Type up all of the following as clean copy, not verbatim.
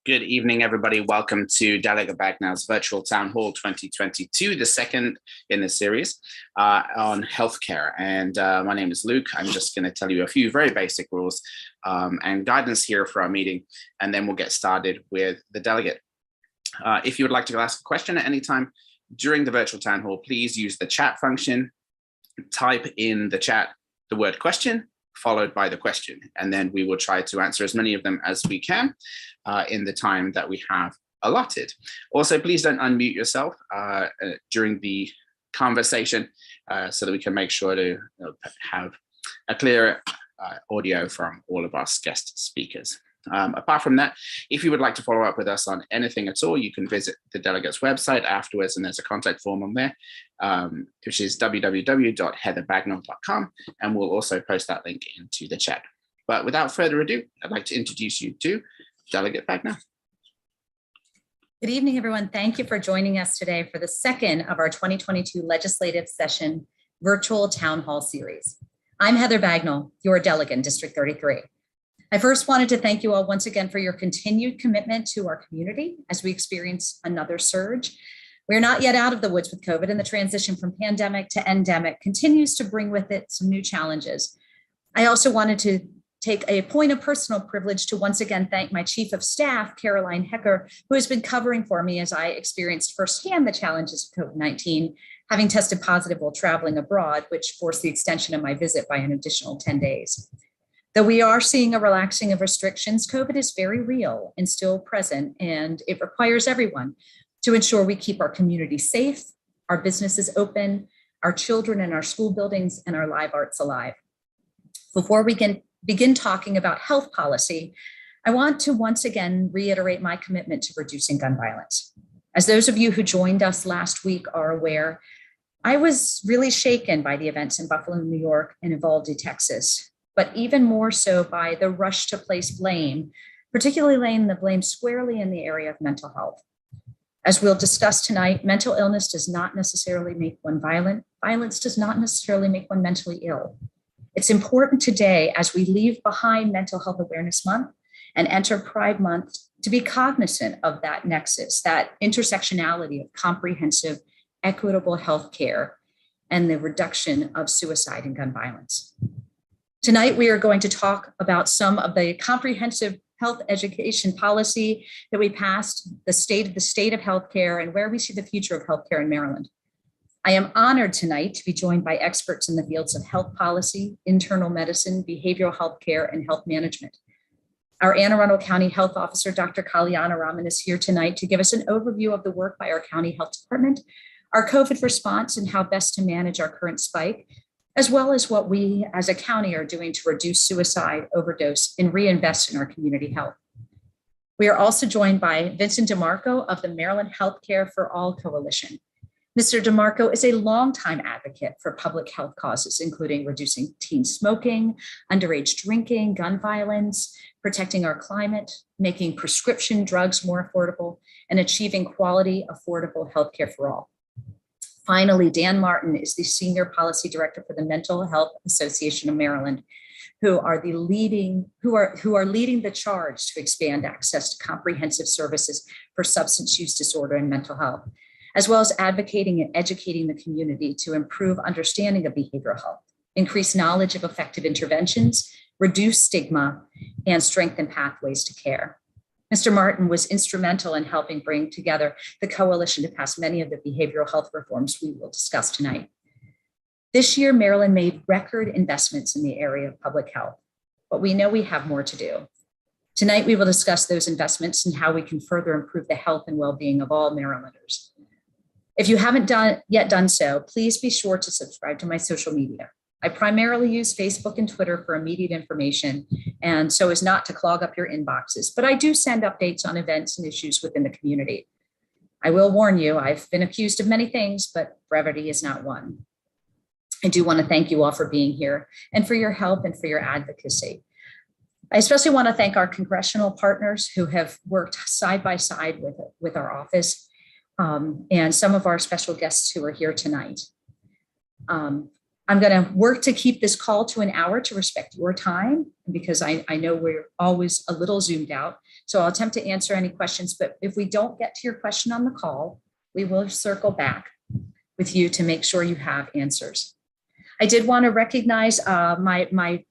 Good evening, everybody. Welcome to Delegate Bagnall's Virtual Town Hall 2022, the second in the series on healthcare. And my name is Luke. I'm just going to tell you a few very basic rules and guidance here for our meeting, and then we'll get started with the delegate. If you would like to ask a question at any time during the virtual town hall, please use the chat function, type in the chat the word question, followed by the question, and then we will try to answer as many of them as we can in the time that we have allotted. Also, please don't unmute yourself during the conversation so that we can make sure to have a clear audio from all of our guest speakers. Apart from that, if you would like to follow up with us on anything at all, you can visit the delegate's website afterwards, and there's a contact form on there, which is www.heatherbagnall.com, and we'll also post that link into the chat. But without further ado, I'd like to introduce you to Delegate Bagnall. Good evening, everyone. Thank you for joining us today for the second of our 2022 legislative session virtual town hall series. I'm Heather Bagnall, your delegate in District 33. I first wanted to thank you all once again for your continued commitment to our community as we experience another surge. We're not yet out of the woods with COVID, and the transition from pandemic to endemic continues to bring with it some new challenges. I also wanted to take a point of personal privilege to once again thank my Chief of Staff, Caroline Hecker, who has been covering for me as I experienced firsthand the challenges of COVID-19, having tested positive while traveling abroad, which forced the extension of my visit by an additional 10 days. Though we are seeing a relaxing of restrictions, COVID is very real and still present, and it requires everyone to ensure we keep our community safe, our businesses open, our children in our school buildings, and our live arts alive. Before we can begin talking about health policy, I want to once again reiterate my commitment to reducing gun violence. As those of you who joined us last week are aware, I was really shaken by the events in Buffalo, New York, and Uvalde, Texas, but even more so by the rush to place blame, particularly laying the blame squarely in the area of mental health. As we'll discuss tonight, mental illness does not necessarily make one violent. Violence does not necessarily make one mentally ill. It's important today, as we leave behind Mental Health Awareness Month and enter Pride Month, to be cognizant of that nexus, that intersectionality of comprehensive, equitable healthcare and the reduction of suicide and gun violence. Tonight, we are going to talk about some of the comprehensive health education policy that we passed, the state of healthcare, and where we see the future of healthcare in Maryland. I am honored tonight to be joined by experts in the fields of health policy, internal medicine, behavioral health care, and health management. Our Anne Arundel County Health Officer, Dr. Kalyana Raman, is here tonight to give us an overview of the work by our county health department, our COVID response, and how best to manage our current spike, as well as what we as a county are doing to reduce suicide, overdose, and reinvest in our community health. We are also joined by Vincent DeMarco of the Maryland Healthcare for All Coalition. Mr. DeMarco is a longtime advocate for public health causes, including reducing teen smoking, underage drinking, gun violence, protecting our climate, making prescription drugs more affordable, and achieving quality, affordable healthcare for all. Finally, Dan Martin is the Senior Policy Director for the Mental Health Association of Maryland, who are leading the charge to expand access to comprehensive services for substance use disorder and mental health, as well as advocating and educating the community to improve understanding of behavioral health, increase knowledge of effective interventions, reduce stigma, and strengthen pathways to care. Mr. Martin was instrumental in helping bring together the coalition to pass many of the behavioral health reforms we will discuss tonight. This year, Maryland made record investments in the area of public health, but we know we have more to do. Tonight, we will discuss those investments and how we can further improve the health and well-being of all Marylanders. If you haven't yet done so, please be sure to subscribe to my social media. I primarily use Facebook and Twitter for immediate information, and so as not to clog up your inboxes, but I do send updates on events and issues within the community. I will warn you, I've been accused of many things, but brevity is not one. I do want to thank you all for being here and for your help and for your advocacy. I especially want to thank our congressional partners who have worked side by side with our office, and some of our special guests who are here tonight. I'm going to work to keep this call to an hour to respect your time, because I know we're always a little zoomed out. So I'll attempt to answer any questions, but if we don't get to your question on the call, we will circle back with you to make sure you have answers. I did want to recognize my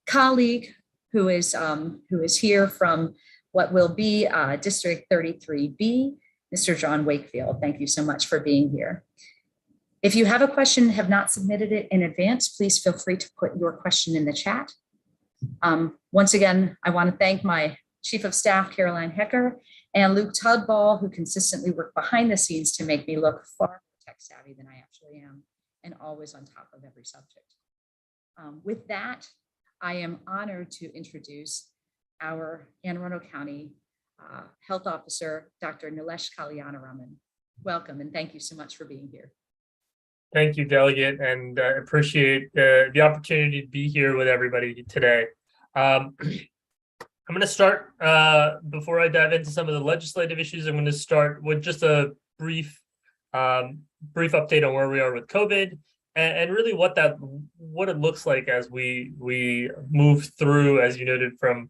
colleague who is here from what will be District 33B, Mr. John Wakefield. Thank you so much for being here. If you have a question and have not submitted it in advance, please feel free to put your question in the chat. Once again, I want to thank my Chief of Staff, Caroline Hecker, and Luke Tudball, who consistently work behind the scenes to make me look far more tech savvy than I actually am, and always on top of every subject. With that, I am honored to introduce our Anne Arundel County Health Officer, Dr. Nilesh Kalyanaraman. Welcome, and thank you so much for being here. Thank you, Delegate, and appreciate the opportunity to be here with everybody today. I'm going to start, before I dive into some of the legislative issues, I'm going to start with just a brief update on where we are with COVID and really what it looks like as we move through, as you noted, from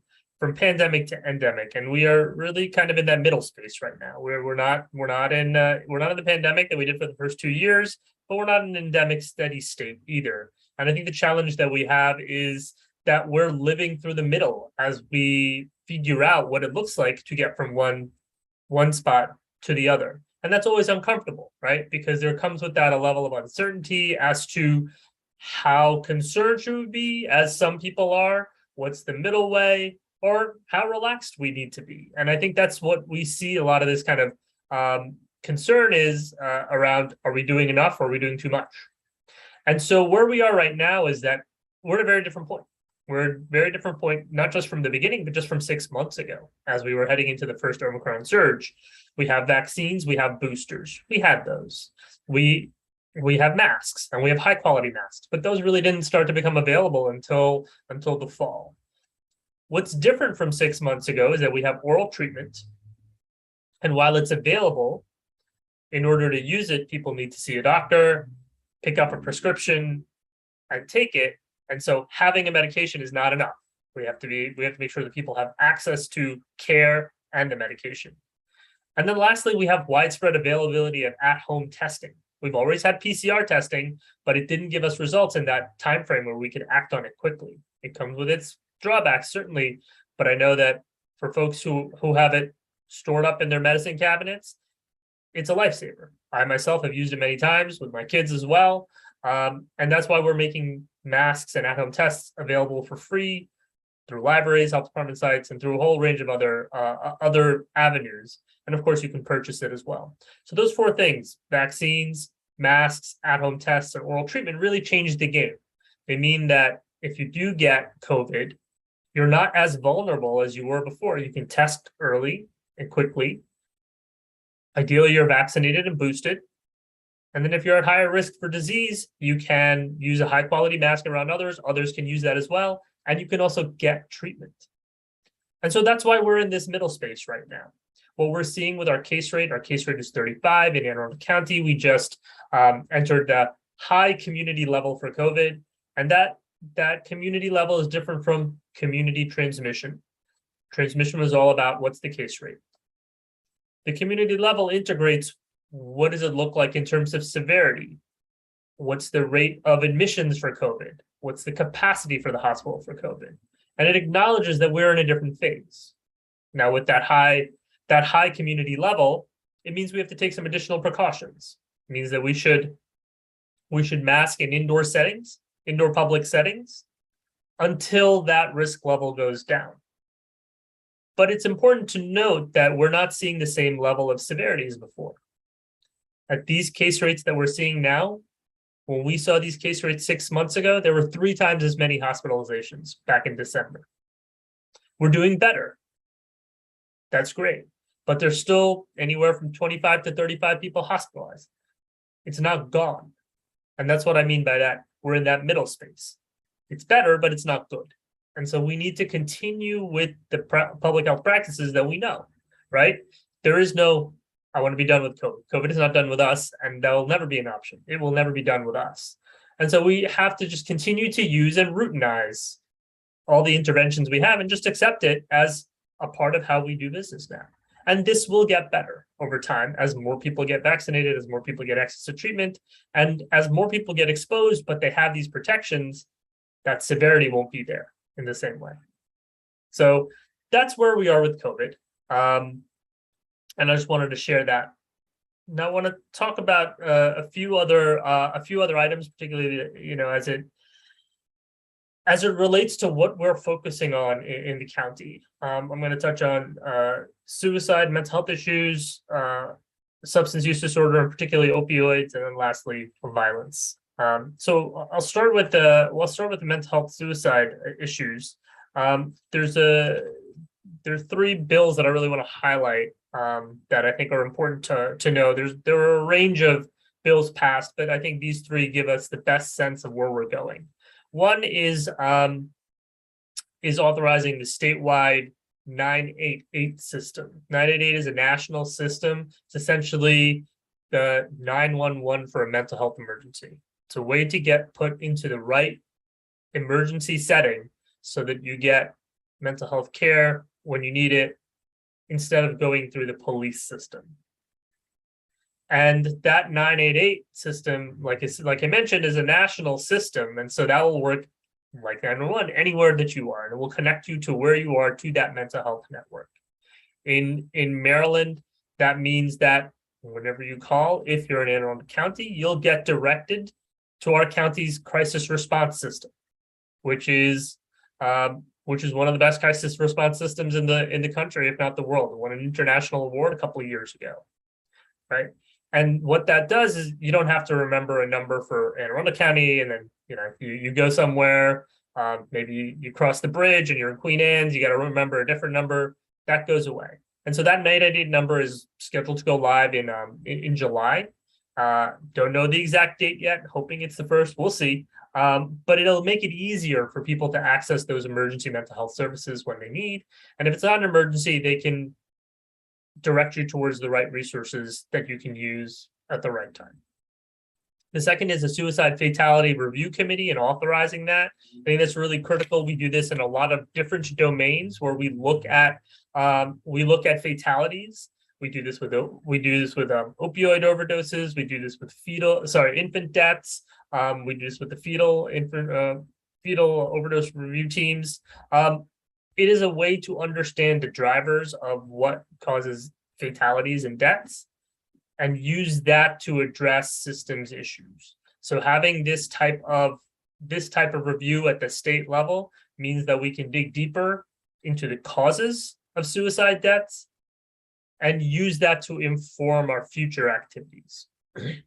pandemic to endemic. And we are really kind of in that middle space right now. We're not in the pandemic that we did for the first 2 years, but we're not in an endemic steady state either. And I think the challenge that we have is that we're living through the middle as we figure out what it looks like to get from one spot to the other. And that's always uncomfortable, right? Because there comes with that a level of uncertainty as to how concerned should we be, as some people are, what's the middle way, or how relaxed we need to be. And I think that's what we see a lot of this kind of concern is around, are we doing enough or are we doing too much? And so where we are right now is that we're at a very different point. We're at a very different point, not just from the beginning, but just from 6 months ago, as we were heading into the first Omicron surge. We have vaccines, we have boosters. We had those. We have masks, and we have high quality masks, but those really didn't start to become available until the fall. What's different from 6 months ago is that we have oral treatment. And while it's available, in order to use it, people need to see a doctor, pick up a prescription, and take it. And so having a medication is not enough. We have to make sure that people have access to care and the medication. And then lastly, we have widespread availability of at-home testing. We've always had PCR testing, but it didn't give us results in that time frame where we could act on it quickly. It comes with its drawbacks, certainly, but I know that for folks who have it stored up in their medicine cabinets, it's a lifesaver. I myself have used it many times with my kids as well. And that's why we're making masks and at-home tests available for free through libraries, health department sites, and through a whole range of other avenues. And of course, you can purchase it as well. So those four things, vaccines, masks, at-home tests, and oral treatment, really changed the game. They mean that if you do get COVID, you're not as vulnerable as you were before. You can test early and quickly. Ideally, you're vaccinated and boosted. And then if you're at higher risk for disease, you can use a high quality mask around others. Others can use that as well. And you can also get treatment. And so that's why we're in this middle space right now. What we're seeing with our case rate is 35 in Anne Arundel County. We just entered the high community level for COVID. And that community level is different from community transmission. Transmission was all about what's the case rate. The community level integrates what does it look like in terms of severity? What's the rate of admissions for COVID? What's the capacity for the hospital for COVID? And it acknowledges that we're in a different phase. Now, with that high community level, it means we have to take some additional precautions. It means that we should mask in indoor public settings, until that risk level goes down. But it's important to note that we're not seeing the same level of severity as before. At these case rates that we're seeing now, when we saw these case rates 6 months ago, there were 3 times as many hospitalizations back in December. We're doing better. That's great. But there's still anywhere from 25 to 35 people hospitalized. It's not gone. And that's what I mean by that. We're in that middle space. It's better, but it's not good. And so we need to continue with the public health practices that we know, right? There is no, I want to be done with COVID. COVID is not done with us, and that will never be an option. It will never be done with us. And so we have to just continue to use and routinize all the interventions we have and just accept it as a part of how we do business now. And this will get better over time as more people get vaccinated, as more people get access to treatment, and as more people get exposed, but they have these protections, that severity won't be there in the same way. So that's where we are with COVID. And I just wanted to share that. Now I want to talk about a few other items, particularly, as it relates to what we're focusing on in the county. I'm going to touch on suicide, mental health issues, substance use disorder, and particularly opioids, and then lastly, violence. So I'll start with the mental health suicide issues. There are 3 bills that I really want to highlight that I think are important to know. There are a range of bills passed, but I think these 3 give us the best sense of where we're going. One is authorizing the statewide 988 system. 988 is a national system. It's essentially the 911 for a mental health emergency. It's a way to get put into the right emergency setting so that you get mental health care when you need it, instead of going through the police system. And that 988 system, like I mentioned, is a national system. And so that will work like 911 anywhere that you are, and it will connect you to where you are to that mental health network. In Maryland, that means that whenever you call, if you're in Anne Arundel County, you'll get directed to our county's crisis response system, which is one of the best crisis response systems in the country, if not the world. It won an international award a couple of years ago, right? And what that does is you don't have to remember a number for Anne Arundel County, and then you go somewhere, maybe you cross the bridge and you're in Queen Anne's, you got to remember a different number. That goes away. And so that 988 number is scheduled to go live in July. Don't know the exact date yet, hoping it's the first, we'll see. But it'll make it easier for people to access those emergency mental health services when they need. And if it's not an emergency, they can direct you towards the right resources that you can use at the right time. The second is a suicide fatality review committee and authorizing that. I think that's really critical. We do this in a lot of different domains where we look at fatalities. We do this with opioid overdoses. We do this with infant deaths. We do this with the fetal overdose review teams. It is a way to understand the drivers of what causes fatalities and deaths, and use that to address systems issues. So having this type of review at the state level means that we can dig deeper into the causes of suicide deaths and use that to inform our future activities. And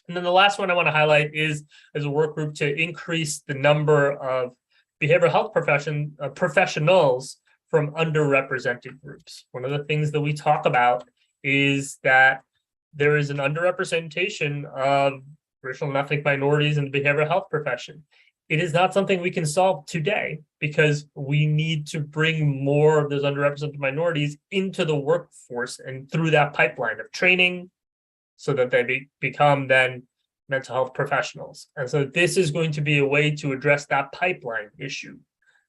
then the last one I want to highlight is as a work group to increase the number of behavioral health professionals from underrepresented groups. One of the things that we talk about is that there is an underrepresentation of racial and ethnic minorities in the behavioral health profession. It is not something we can solve today because we need to bring more of those underrepresented minorities into the workforce and through that pipeline of training so that they become then mental health professionals. And so this is going to be a way to address that pipeline issue.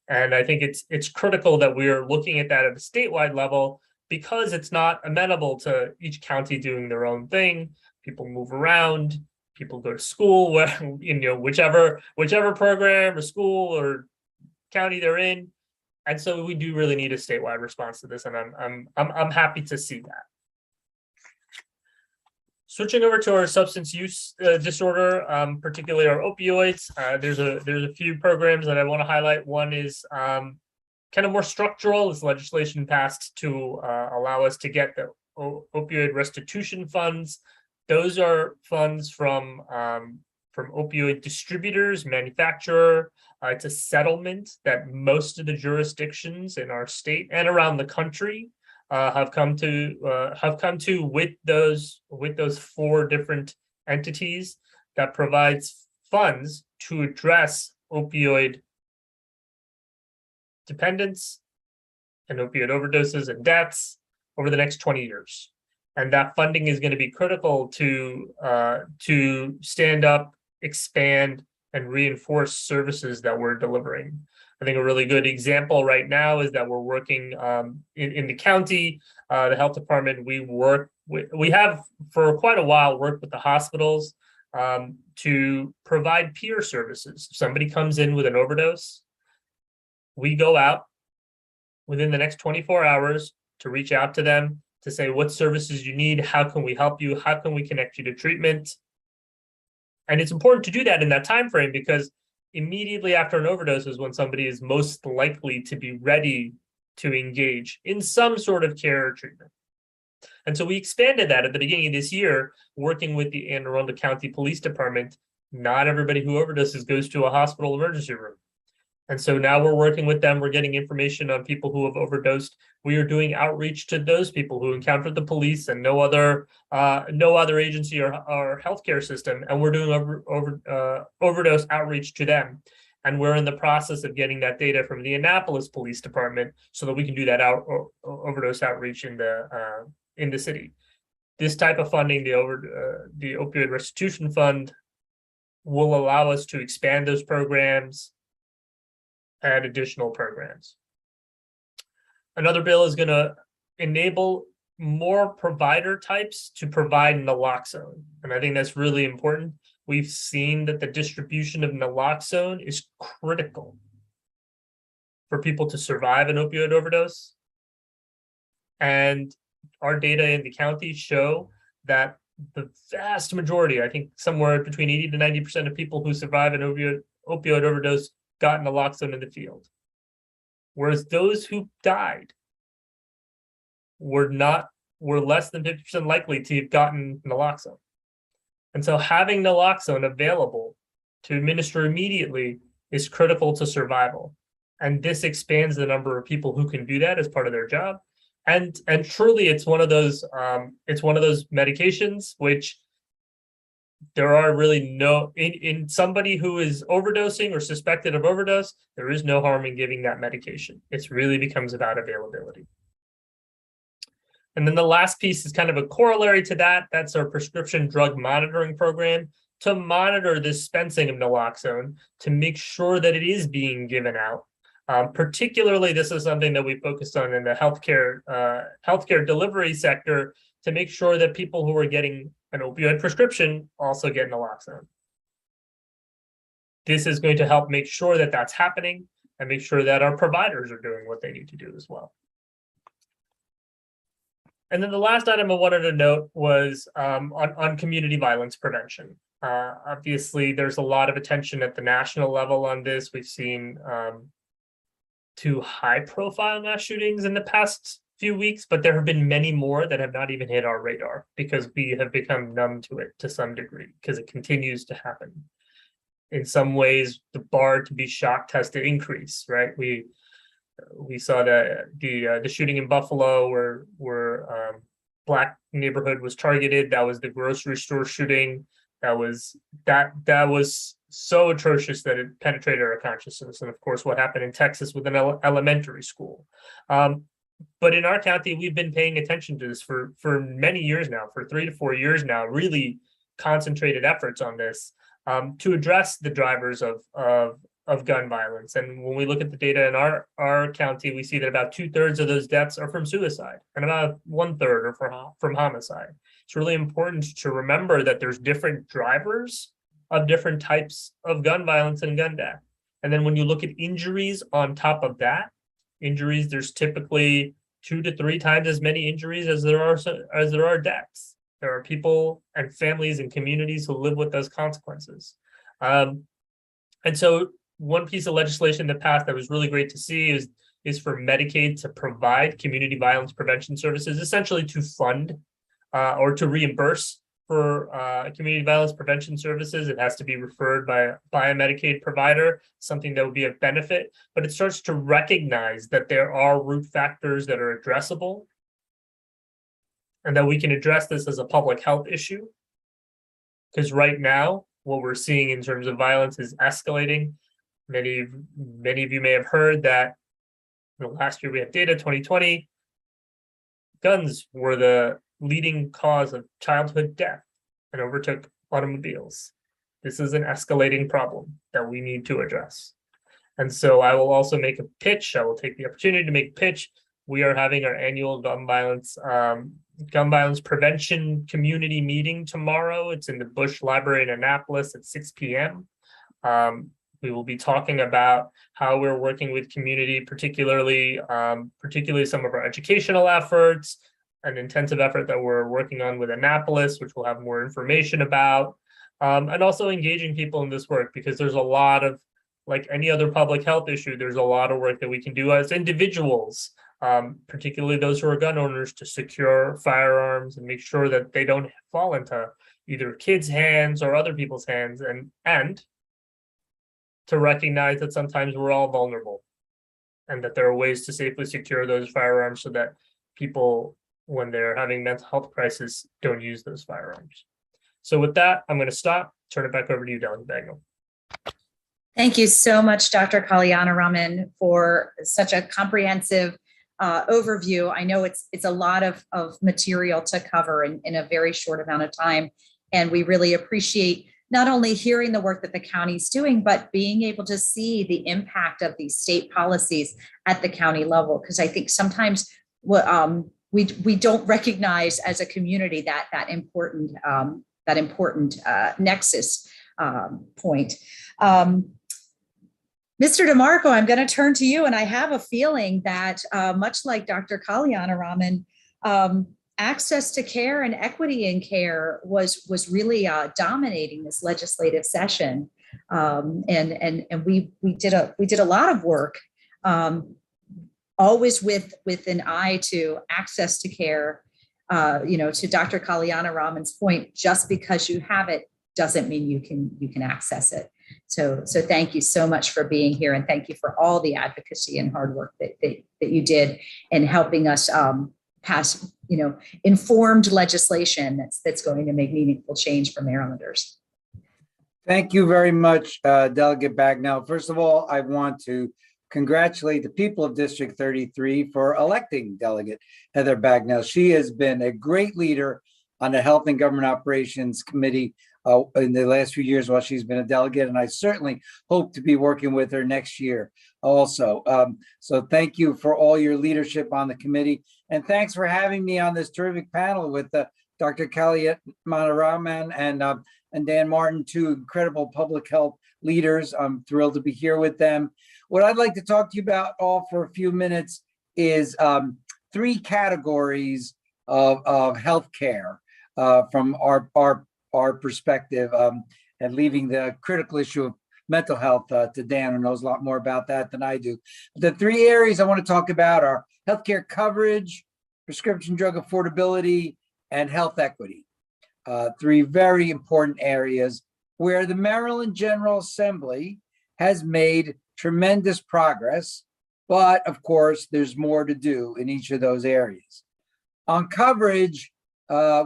And I think it's critical that we are looking at that at a statewide level because it's not amenable to each county doing their own thing. People move around, people go to school, where whichever program or school or county they're in. And so we do really need a statewide response to this, and I'm happy to see that. Switching over to our substance use disorder, particularly our opioids, there's a few programs that I want to highlight. One is kind of more structural. This legislation passed to allow us to get the opioid restitution funds. Those are funds from opioid distributors, manufacturer. It's a settlement that most of the jurisdictions in our state and around the country have come to with those 4 different entities that provides funds to address opioid dependence and opioid overdoses and deaths over the next 20 years. And that funding is going to be critical to stand up, expand, and reinforce services that we're delivering. I think a really good example right now is that we're working in the county, the health department. We have for quite a while worked with the hospitals to provide peer services. If somebody comes in with an overdose, we go out within the next 24 hours to reach out to them to say what services you need, how can we help you, how can we connect you to treatment. And it's important to do that in that time frame, because immediately after an overdose is when somebody is most likely to be ready to engage in some sort of care or treatment. And so we expanded that at the beginning of this year, working with the Anne Arundel County Police Department. Not everybody who overdoses goes to a hospital emergency room. And so now we're working with them. We're getting information on people who have overdosed. We are doing outreach to those people who encountered the police and no other agency or healthcare system. And we're doing overdose outreach to them. And we're in the process of getting that data from the Annapolis Police Department so that we can do that overdose outreach in the city. This type of funding, the Opioid Restitution Fund, will allow us to expand those programs, add additional programs. Another bill is going to enable more provider types to provide naloxone. And I think that's really important. We've seen that the distribution of naloxone is critical for people to survive an opioid overdose. And our data in the county show that the vast majority, I think somewhere between 80 to 90% of people who survive an opioid overdose got naloxone in the field. Whereas those who died were less than 50% likely to have gotten naloxone. And so having naloxone available to administer immediately is critical to survival. And this expands the number of people who can do that as part of their job. And truly it's one of those medications which there are really no, in somebody who is overdosing or suspected of overdose, there is no harm in giving that medication. It really becomes about availability. And then the last piece is kind of a corollary to that. That's our prescription drug monitoring program to monitor the dispensing of naloxone to make sure that it is being given out. Particularly, this is something that we focused on in the healthcare delivery sector to make sure that people who are getting an opioid prescription also get naloxone. This is going to help make sure that that's happening and make sure that our providers are doing what they need to do as well. And then the last item I wanted to note was on community violence prevention. Obviously, there's a lot of attention at the national level on this. We've seen 2 high-profile mass shootings in the past few weeks, but there have been many more that have not even hit our radar because we have become numb to it to some degree because it continues to happen. In some ways, the bar to be shocked has to increase, right? We saw the shooting in Buffalo where Black neighborhood was targeted. That was the grocery store shooting. That was so atrocious that it penetrated our consciousness. And of course, what happened in Texas with an elementary school. But in our county, we've been paying attention to this for many years now, for 3 to 4 years now, really concentrated efforts on this to address the drivers of gun violence. And when we look at the data in our county, we see that about 2/3 of those deaths are from suicide and about 1/3 are from homicide. It's really important to remember that there's different drivers of different types of gun violence and gun death. And then when you look at injuries on top of that, there's typically 2 to 3 times as many injuries as there are deaths. There are people and families and communities who live with those consequences. And so one piece of legislation that passed that was really great to see is for Medicaid to provide community violence prevention services, essentially to fund or to reimburse for community violence prevention services. It has to be referred by a Medicaid provider, something that would be of benefit, but it starts to recognize that there are root factors that are addressable and that we can address this as a public health issue. Because right now, what we're seeing in terms of violence is escalating. Many of you may have heard that last year we have data, 2020, guns were the leading cause of childhood death and overtook automobiles. This is an escalating problem that we need to address. And so I will also make a pitch. I will take the opportunity to make a pitch. We are having our annual gun violence prevention community meeting tomorrow. It's in the Bush Library in Annapolis at 6 p.m. We will be talking about how we're working with community, particularly some of our educational efforts, an intensive effort that we're working on with Annapolis, which we'll have more information about, and also engaging people in this work, because there's a lot of, like any other public health issue, there's a lot of work that we can do as individuals, particularly those who are gun owners, to secure firearms and make sure that they don't fall into either kids' hands or other people's hands, and to recognize that sometimes we're all vulnerable and that there are ways to safely secure those firearms so that people, when they're having mental health crisis, don't use those firearms. So with that, I'm going to stop, turn it back over to you, Delegate Bagnall. Thank you so much, Dr. Kalyanaraman, for such a comprehensive overview. I know it's a lot of material to cover in a very short amount of time, and we really appreciate not only hearing the work that the county's doing, but being able to see the impact of these state policies at the county level. Because I think sometimes we don't recognize as a community that important nexus point. Mr. DeMarco, I'm going to turn to you, and I have a feeling that much like Dr. Kalyanaraman, access to care and equity in care was really dominating this legislative session, and we did a lot of work, always with an eye to access to care. To Dr. Kalyanaraman's point, just because you have it doesn't mean you can access it. So thank you so much for being here, and thank you for all the advocacy and hard work that you did in helping us pass informed legislation that's going to make meaningful change for Marylanders. Thank you very much, Delegate Bagnall. First of all, I want to congratulate the people of District 33 for electing Delegate Heather Bagnall. She has been a great leader on the Health and Government Operations Committee in the last few years while she's been a delegate, and I certainly hope to be working with her next year also. So thank you for all your leadership on the committee, and thanks for having me on this terrific panel with Dr. Kalyanaraman and Dan Martin, two incredible public health leaders. I'm thrilled to be here with them. What I'd like to talk to you about all for a few minutes is three categories of healthcare from our perspective, and leaving the critical issue of mental health to Dan, who knows a lot more about that than I do. The three areas I want to talk about are healthcare coverage, prescription drug affordability, and health equity. Three very important areas where the Maryland General Assembly has made tremendous progress, but of course, there's more to do in each of those areas. On coverage,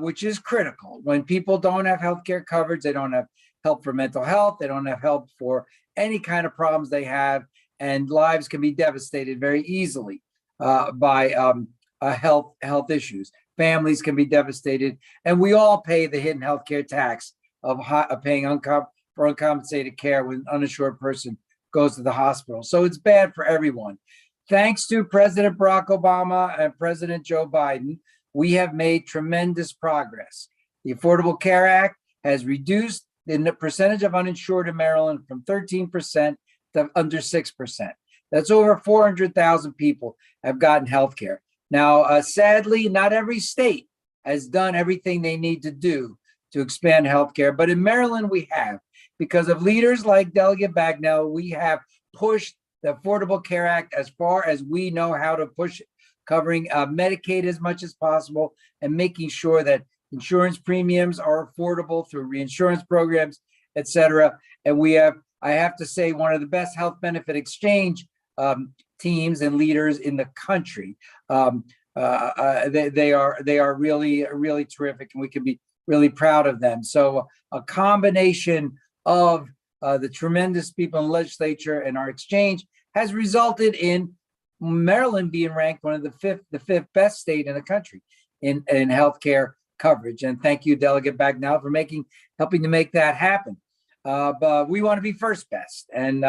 which is critical. When people don't have healthcare coverage, they don't have help for mental health, they don't have help for any kind of problems they have, and lives can be devastated very easily by health issues. Families can be devastated, and we all pay the hidden healthcare tax of paying for uncompensated care when an uninsured person goes to the hospital. So it's bad for everyone. Thanks to President Barack Obama and President Joe Biden, we have made tremendous progress. The Affordable Care Act has reduced the percentage of uninsured in Maryland from 13% to under 6%. That's over 400,000 people have gotten health care. Now, sadly, not every state has done everything they need to do to expand health care, but in Maryland we have. Because of leaders like Delegate Bagnall, we have pushed the Affordable Care Act as far as we know how to push it, covering Medicaid as much as possible and making sure that insurance premiums are affordable through reinsurance programs, et cetera. And we have, I have to say, one of the best health benefit exchange teams and leaders in the country. They are really terrific, and we can be really proud of them. So a combination of the tremendous people in the legislature and our exchange has resulted in Maryland being ranked one of the fifth best state in the country in healthcare coverage. And thank you, Delegate Bagnall, for helping to make that happen. But we want to be first best. And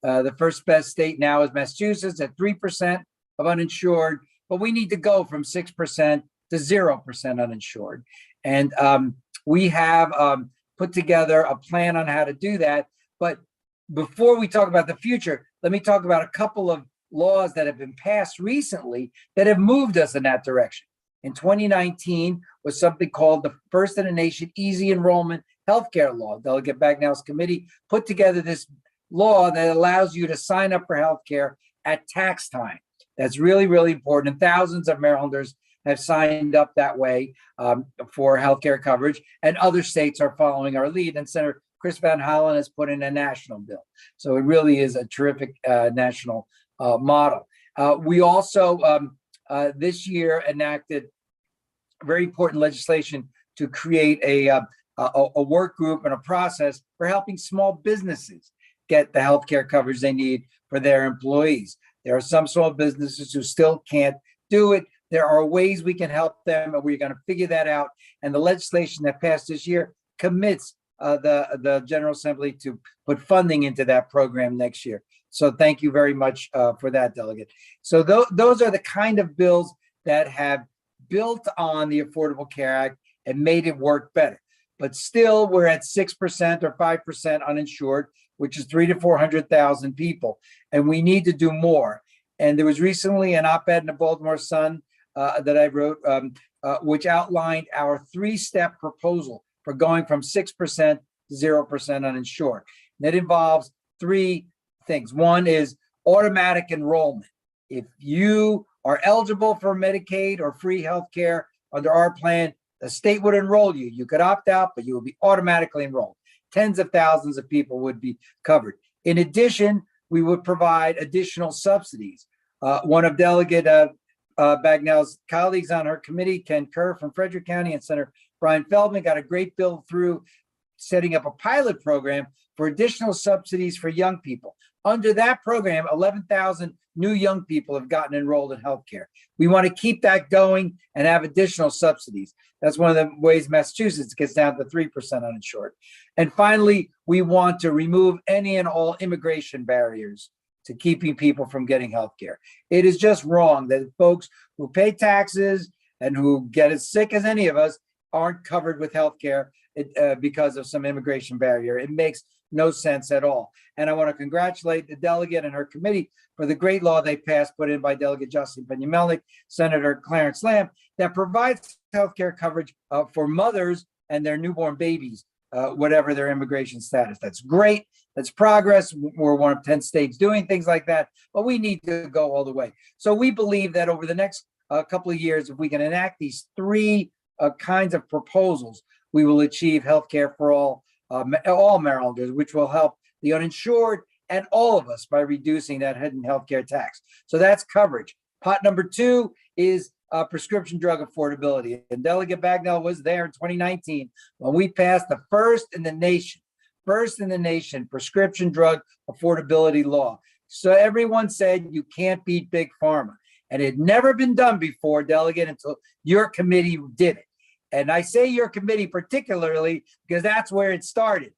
The first best state now is Massachusetts at 3% of uninsured, but we need to go from 6% to 0% uninsured. And we have put together a plan on how to do that. But before we talk about the future, let me talk about a couple of laws that have been passed recently that have moved us in that direction. In 2019 was something called the First in the Nation Easy Enrollment Healthcare Law. Delegate Bagnall's committee put together this law that allows you to sign up for healthcare at tax time. That's really, really important. And thousands of Marylanders have signed up that way for healthcare coverage, and other states are following our lead. And Senator Chris Van Hollen has put in a national bill. So it really is a terrific national model. We also this year enacted very important legislation to create a work group and a process for helping small businesses get the healthcare coverage they need for their employees. There are some small businesses who still can't do it. There are ways we can help them, and we're going to figure that out. And the legislation that passed this year commits the General Assembly to put funding into that program next year. So thank you very much for that, Delegate. So those are the kind of bills that have built on the Affordable Care Act and made it work better. But still, we're at 6% or 5% uninsured, which is 300,000 to 400,000 people, and we need to do more. And there was recently an op-ed in the Baltimore Sun that I wrote, which outlined our three-step proposal for going from 6% to 0% uninsured. And that involves three things. One is automatic enrollment. If you are eligible for Medicaid or free health care under our plan, the state would enroll you. You could opt out, but you would be automatically enrolled. Tens of thousands of people would be covered. In addition, we would provide additional subsidies. One of Delegate Bagnall's colleagues on her committee, Ken Kerr from Frederick County, and Senator Brian Feldman, got a great bill through setting up a pilot program for additional subsidies for young people. Under that program, 11,000 new young people have gotten enrolled in healthcare. We want to keep that going and have additional subsidies. That's one of the ways Massachusetts gets down to 3% uninsured. And finally, we want to remove any and all immigration barriers to keeping people from getting healthcare. It is just wrong that folks who pay taxes and who get as sick as any of us aren't covered with healthcare because of some immigration barrier. It makes no sense at all. And I want to congratulate the delegate and her committee for the great law they passed, put in by Delegate Justin Peña-Melnick, Senator Clarence Lamb, that provides healthcare coverage for mothers and their newborn babies, whatever their immigration status. That's great. That's progress. We're one of 10 states doing things like that, but we need to go all the way. So we believe that over the next couple of years, if we can enact these three kinds of proposals, we will achieve healthcare for all Marylanders, which will help the uninsured and all of us by reducing that hidden healthcare tax. So that's coverage. Pot number two is prescription drug affordability. And Delegate Bagnall was there in 2019 when we passed the first in the nation prescription drug affordability law. So everyone said you can't beat big pharma. And it had never been done before, Delegate, until your committee did it. And I say your committee particularly because that's where it started.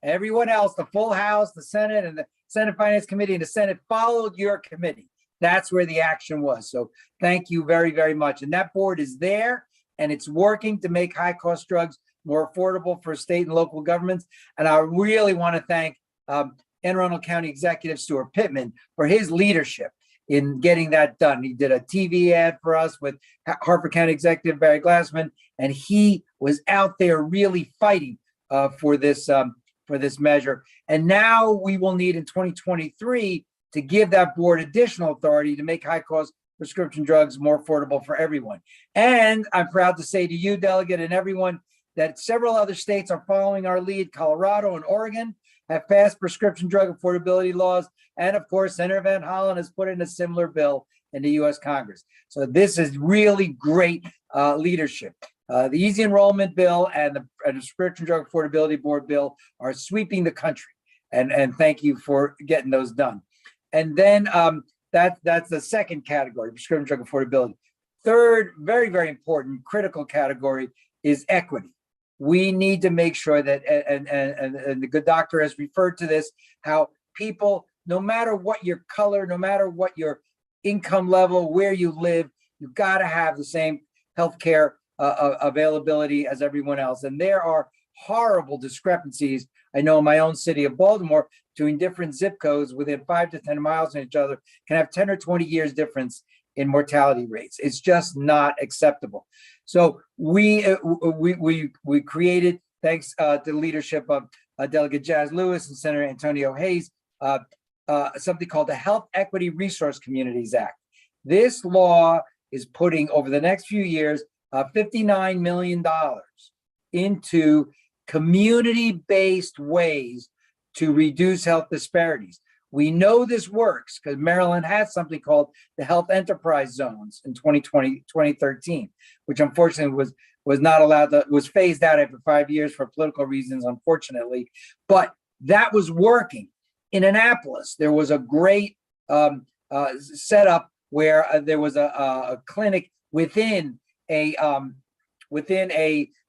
Everyone else, the full House, the Senate, and the Senate Finance Committee and the Senate followed your committee. That's where the action was. So thank you very, very much. And that board is there, and it's working to make high-cost drugs more affordable for state and local governments. And I really want to thank Anne Arundel County Executive Stuart Pittman for his leadership in getting that done. He did a TV ad for us with Harford County Executive Barry Glassman, and he was out there really fighting for this measure. And now we will need in 2023 to give that board additional authority to make high-cost prescription drugs more affordable for everyone. And I'm proud to say to you, Delegate, and everyone, that several other states are following our lead. Colorado and Oregon have passed prescription drug affordability laws. And of course, Senator Van Hollen has put in a similar bill in the US Congress. So this is really great leadership. The Easy Enrollment Bill and the Prescription Drug Affordability Board bill are sweeping the country. And thank you for getting those done. And then that's the second category, prescription drug affordability. Third, very, very important, critical category is equity. We need to make sure that, and the good doctor has referred to this, how people no matter what your color, no matter what your income level, where you live, you got to have the same healthcare availability as everyone else. And there are horrible discrepancies. I know in my own city of Baltimore, between different zip codes within 5 to 10 miles of each other can have 10 or 20 years difference in mortality rates. It's just not acceptable. So we created, thanks to the leadership of Delegate Jazz Lewis and Senator Antonio Hayes, something called the Health Equity Resource Communities Act. This law is putting, over the next few years, $59 million into community-based ways to reduce health disparities. We know this works because Maryland had something called the Health Enterprise Zones in 2013, which unfortunately was not allowed to, was phased out after 5 years for political reasons, unfortunately. But that was working. In Annapolis, there was a great setup where there was a clinic within a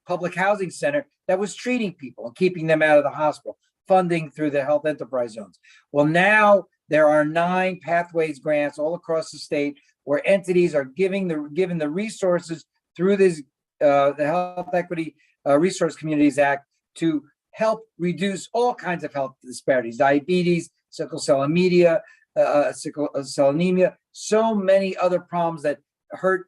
public housing center that was treating people and keeping them out of the hospital, funding through the Health Enterprise Zones. Well, now there are 9 pathways grants all across the state where entities are given the resources through this the Health Equity Resource Communities Act to help reduce all kinds of health disparities, diabetes, sickle cell anemia, so many other problems that hurt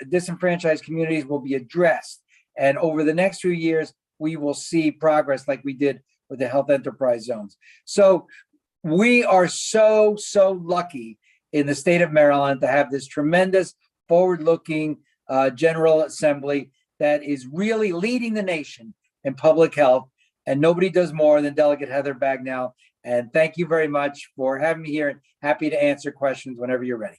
disenfranchised communities will be addressed. And over the next few years, we will see progress like we did with the Health Enterprise Zones. So we are so lucky in the state of Maryland to have this tremendous forward-looking General Assembly that is really leading the nation in public health. And nobody does more than Delegate Heather Bagnall. And thank you very much for having me here, and happy to answer questions whenever you're ready.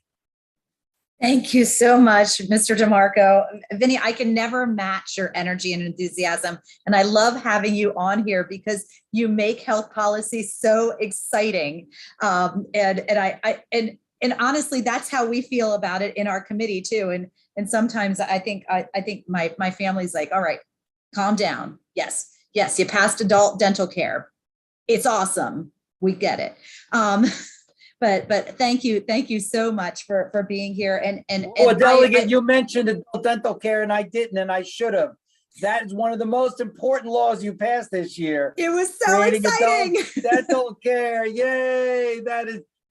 Thank you so much, Mr. DeMarco. Vinny, I can never match your energy and enthusiasm. And I love having you on here because you make health policy so exciting. And honestly, that's how we feel about it in our committee too. And sometimes I think my family's like, all right, calm down. Yes, you passed adult dental care. It's awesome. We get it. But thank you so much for being here. And Delegate, you mentioned adult dental care, and I didn't, and I should have. That is one of the most important laws you passed this year. It was so exciting. Dental care, yay! That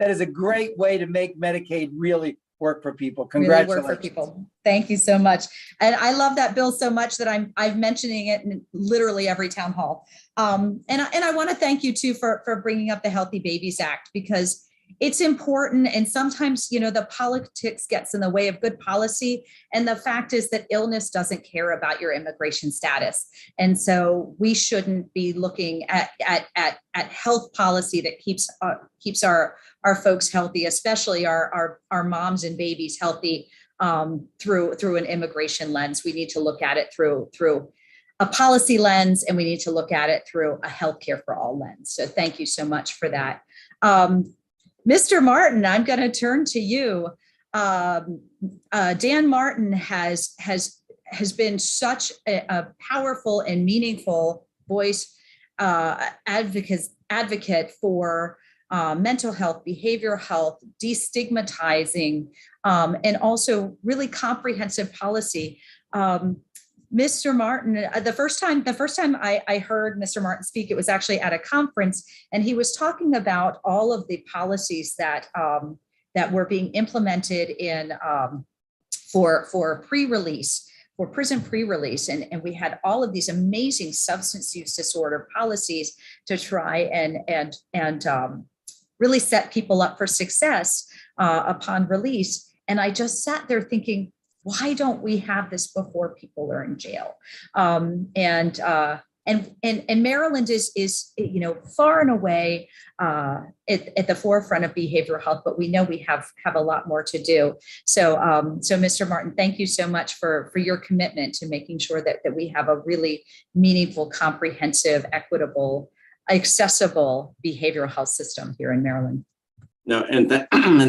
is a great way to make Medicaid really work for people. Congratulations. Really work for people. Thank you so much. And I love that bill so much that I'm mentioning it in literally every town hall. And I want to thank you too for bringing up the Healthy Babies Act, because it's important. And sometimes, the politics gets in the way of good policy. And the fact is that illness doesn't care about your immigration status. And so we shouldn't be looking at health policy that keeps our folks healthy, especially our moms and babies healthy through an immigration lens. We need to look at it through a policy lens, and we need to look at it through a healthcare for all lens. So thank you so much for that. Mr. Martin, I'm going to turn to you. Dan Martin has been such a powerful and meaningful voice, advocate for mental health, behavioral health, destigmatizing, and also really comprehensive policy. Mr. Martin, the first time I heard Mr. Martin speak, it was actually at a conference, and he was talking about all of the policies that were being implemented in for pre-release, for prison pre-release, and we had all of these amazing substance use disorder policies to try and really set people up for success upon release. And I just sat there thinking, why don't we have this before people are in jail? And Maryland is far and away at the forefront of behavioral health, but we know we have a lot more to do. So Mr. Martin, thank you so much for your commitment to making sure that we have a really meaningful, comprehensive, equitable, accessible behavioral health system here in Maryland. No, and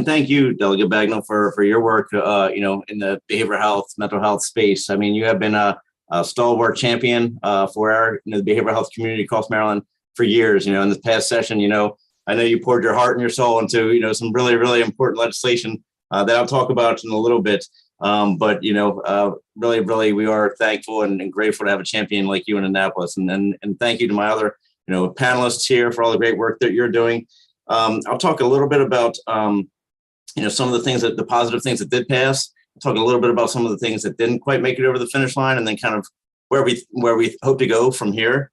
thank you, Delegate Bagnall, for your work, in the behavioral health, mental health space. I mean, you have been a stalwart champion for our, the behavioral health community across Maryland for years. In the past session, I know you poured your heart and your soul into, some really, really important legislation that I'll talk about in a little bit. But really, really, we are thankful and grateful to have a champion like you in Annapolis. And thank you to my other, panelists here for all the great work that you're doing. I'll talk a little bit about, some of the things the positive things that did pass. I'll talk a little bit about some of the things that didn't quite make it over the finish line, and then kind of where we hope to go from here.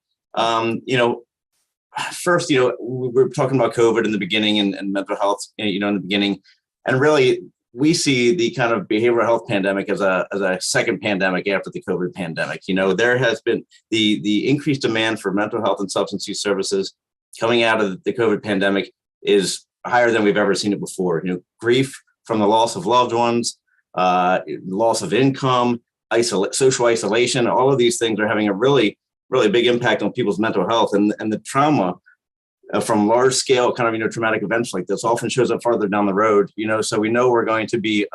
First, we were talking about COVID in the beginning and mental health, in the beginning, and really we see the kind of behavioral health pandemic as a second pandemic after the COVID pandemic. There has been the increased demand for mental health and substance use services coming out of the COVID pandemic is higher than we've ever seen it before. Grief from the loss of loved ones, loss of income, social isolation, all of these things are having a really, really big impact on people's mental health, and the trauma from large scale kind of, traumatic events like this often shows up farther down the road, so we know we're going to be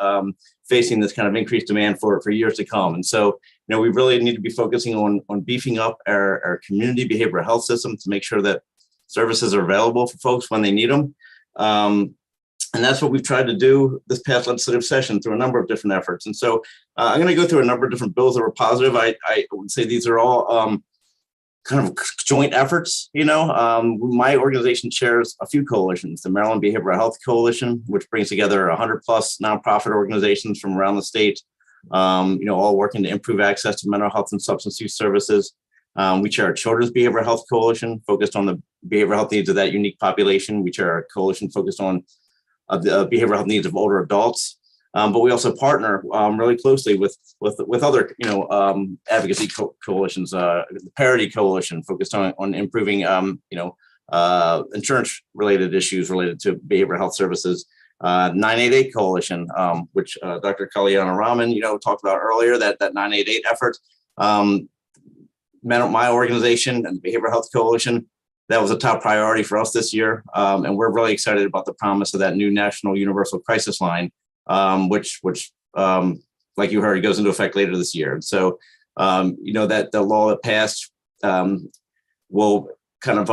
facing this kind of increased demand for years to come. And so, we really need to be focusing on beefing up our community behavioral health system to make sure that services are available for folks when they need them. And that's what we've tried to do this past legislative session through a number of different efforts. And so I'm going to go through a number of different bills that were positive. I would say these are all kind of joint efforts. My organization chairs a few coalitions, the Maryland Behavioral Health Coalition, which brings together 100 plus nonprofit organizations from around the state, all working to improve access to mental health and substance use services. We chair a Children's Behavioral Health Coalition focused on the behavioral health needs of that unique population. We chair a coalition focused on the behavioral health needs of older adults. But we also partner really closely with other, advocacy coalitions, the Parity Coalition focused on improving, insurance-related issues related to behavioral health services. 988 Coalition, which Dr. Kalyana Raman, talked about earlier, that 988 effort. My organization and the Behavioral Health Coalition, that was a top priority for us this year. And we're really excited about the promise of that new National Universal Crisis Line, which like you heard, goes into effect later this year. And so, that the law that passed will kind of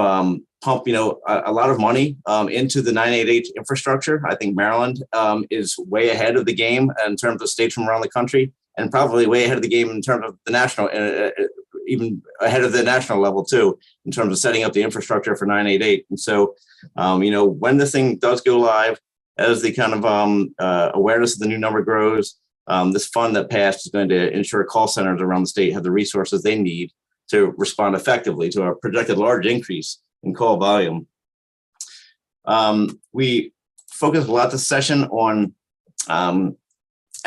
pump, a lot of money into the 988 infrastructure. I think Maryland is way ahead of the game in terms of states from around the country, and probably way ahead of the game in terms of the national, even ahead of the national level too, in terms of setting up the infrastructure for 988. And so, when the thing does go live, as the kind of awareness of the new number grows, this fund that passed is going to ensure call centers around the state have the resources they need to respond effectively to a projected large increase in call volume. We focused a lot this session on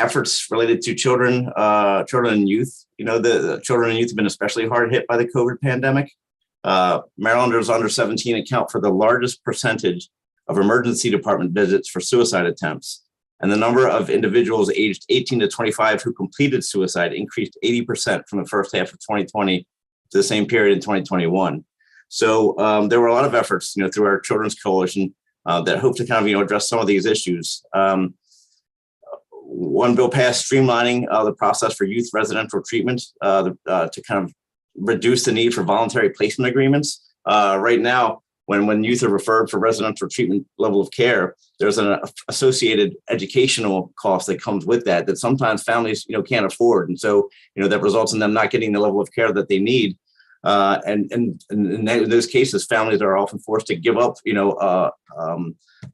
efforts related to children and youth. The children and youth have been especially hard hit by the COVID pandemic. Marylanders under 17 account for the largest percentage of emergency department visits for suicide attempts. And the number of individuals aged 18 to 25 who completed suicide increased 80% from the first half of 2020 to the same period in 2021. So there were a lot of efforts, through our Children's Coalition that hope to kind of, address some of these issues. One bill passed streamlining the process for youth residential treatment to kind of reduce the need for voluntary placement agreements. Right now, when youth are referred for residential treatment level of care, there's an associated educational cost that comes with that sometimes families, can't afford. And so, that results in them not getting the level of care that they need. And in those cases, families are often forced to give up,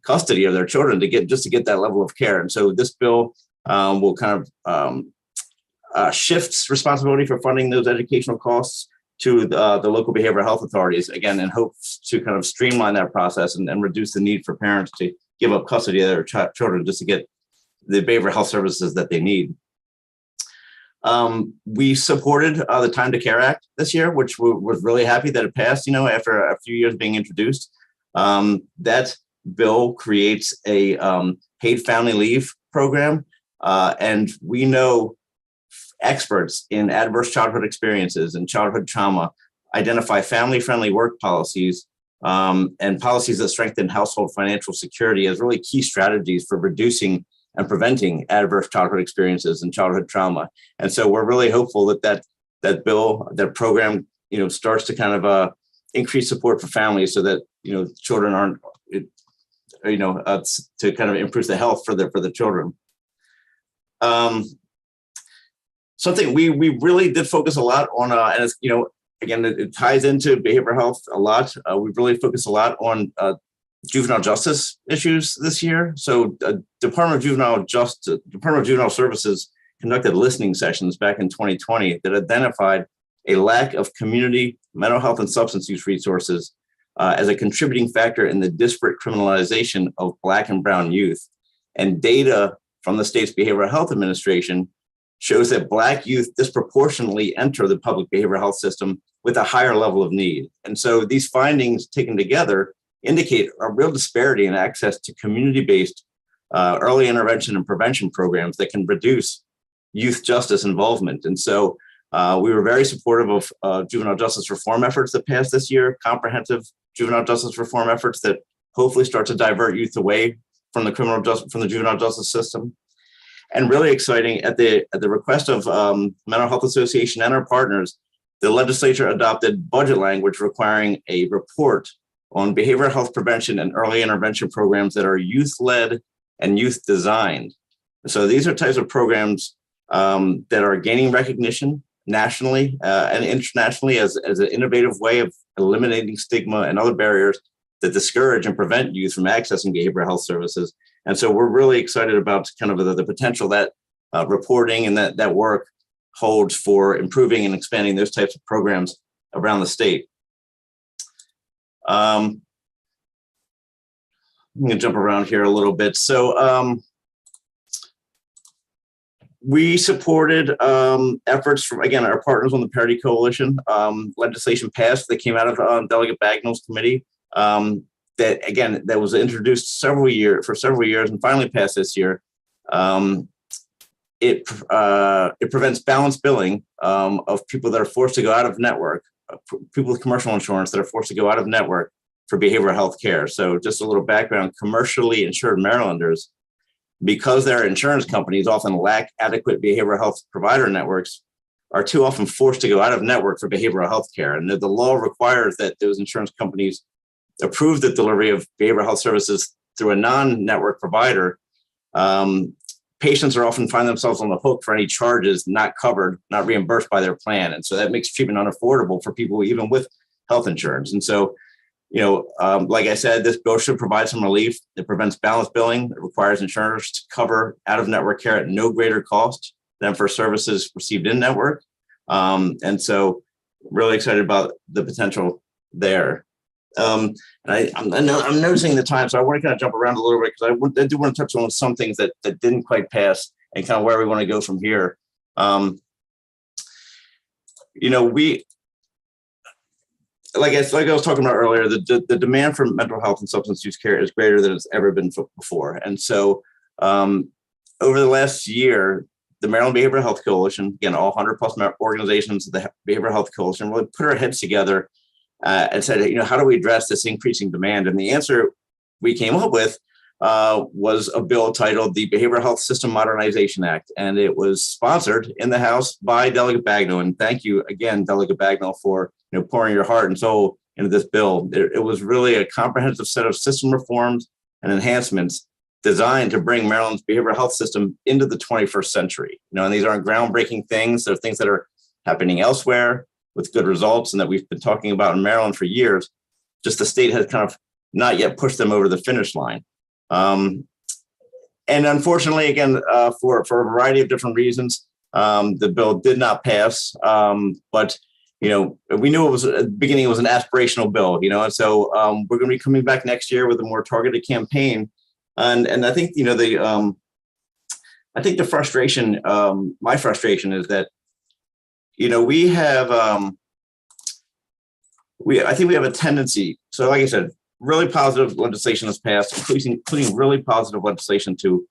custody of their children to get that level of care. And so this bill will kind of shifts responsibility for funding those educational costs to the local behavioral health authorities, again, in hopes to kind of streamline that process and reduce the need for parents to give up custody of their children just to get the behavioral health services that they need. We supported the Time to Care Act this year, which was really happy that it passed, after a few years being introduced. That bill creates a paid family leave program. And we know experts in adverse childhood experiences and childhood trauma identify family-friendly work policies and policies that strengthen household financial security as really key strategies for reducing and preventing adverse childhood experiences and childhood trauma. And so we're really hopeful that bill, that program, starts to kind of increase support for families so that children aren't, to kind of improve the health for the children. Something we really did focus a lot on, and it's, again, it ties into behavioral health a lot. We really focused a lot on juvenile justice issues this year. So Department of Juvenile Services conducted listening sessions back in 2020 that identified a lack of community mental health and substance use resources as a contributing factor in the disparate criminalization of Black and brown youth. And data from the state's Behavioral Health Administration shows that Black youth disproportionately enter the public behavioral health system with a higher level of need. And so these findings taken together indicate a real disparity in access to community-based early intervention and prevention programs that can reduce youth justice involvement. And so we were very supportive of juvenile justice reform efforts that passed this year, comprehensive juvenile justice reform efforts that hopefully start to divert youth away from the juvenile justice system. And really exciting, at the request of Mental Health Association and our partners, the legislature adopted budget language requiring a report on behavioral health prevention and early intervention programs that are youth-led and youth-designed. So these are types of programs that are gaining recognition nationally and internationally as an innovative way of eliminating stigma and other barriers that discourage and prevent youth from accessing behavioral health services. And so we're really excited about kind of the potential that reporting and that work holds for improving and expanding those types of programs around the state. I'm going to jump around here a little bit. So we supported efforts from, again, our partners on the Parity Coalition. Legislation passed that came out of Delegate Bagnall's committee that was introduced for several years and finally passed this year. It prevents balance billing of people that are forced to go out of network, people with commercial insurance that are forced to go out of network for behavioral health care. So just a little background, commercially insured Marylanders, because their insurance companies often lack adequate behavioral health provider networks, are too often forced to go out of network for behavioral health care. And the law requires that those insurance companies approve the delivery of behavioral health services through a non-network provider. Patients are often find themselves on the hook for any charges not covered, not reimbursed by their plan. And so that makes treatment unaffordable for people even with health insurance. And so, like I said, this bill should provide some relief. It prevents balance billing. It requires insurers to cover out-of-network care at no greater cost than for services received in network. And so really excited about the potential there. And I'm noticing the time, so I want to kind of jump around a little bit because I do want to touch on some things that didn't quite pass and kind of where we want to go from here. Like I was talking about earlier, the demand for mental health and substance use care is greater than it's ever been before. And so over the last year, the Maryland Behavioral Health Coalition, again, all 100 plus organizations of the Behavioral Health Coalition, really put our heads together and said, how do we address this increasing demand? And the answer we came up with was a bill titled the Behavioral Health System Modernization Act. And it was sponsored in the House by Delegate Bagnall. And thank you again, Delegate Bagnall, for pouring your heart and soul into this bill. It was really a comprehensive set of system reforms and enhancements designed to bring Maryland's behavioral health system into the 21st century. And these aren't groundbreaking things. They're things that are happening elsewhere with good results and that we've been talking about in Maryland for years. Just the state has kind of not yet pushed them over the finish line. And unfortunately, again, for a variety of different reasons, the bill did not pass. But we knew it was at the beginning, it was an aspirational bill, and so we're going to be coming back next year with a more targeted campaign. And I think, I think the frustration, my frustration is that, we have, I think we have a tendency. So like I said, really positive legislation has passed, including really positive legislation to